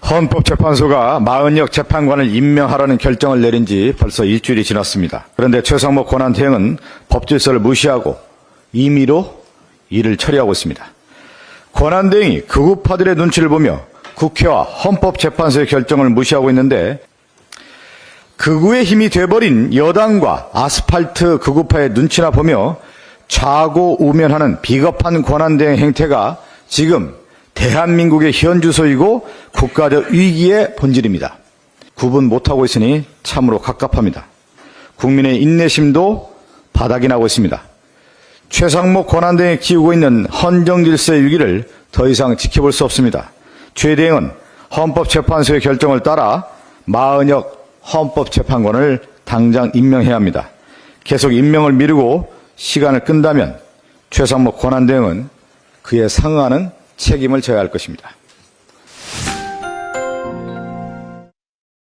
헌법재판소가 마은혁 재판관을 임명하라는 결정을 내린 지 벌써 일주일이 지났습니다. 그런데 최상목 권한대행은 법질서를 무시하고 임의로 일을 처리하고 있습니다. 권한대행이 극우파들의 눈치를 보며 국회와 헌법재판소의 결정을 무시하고 있는데 극우의 힘이 돼버린 여당과 아스팔트 극우파의 눈치나 보며 좌고우면하는 비겁한 권한대행 행태가 지금 대한민국의 현주소이고 국가적 위기의 본질입니다. 구분 못하고 있으니 참으로 갑갑합니다. 국민의 인내심도 바닥이 나고 있습니다. 최상목 권한대행이 키우고 있는 헌정질서의 위기를 더 이상 지켜볼 수 없습니다. 최 대행은 헌법재판소의 결정을 따라 마은혁 헌법재판관을 당장 임명해야 합니다. 계속 임명을 미루고 시간을 끈다면 최상목 권한대행은 그에 상응하는 책임을 져야 할 것입니다.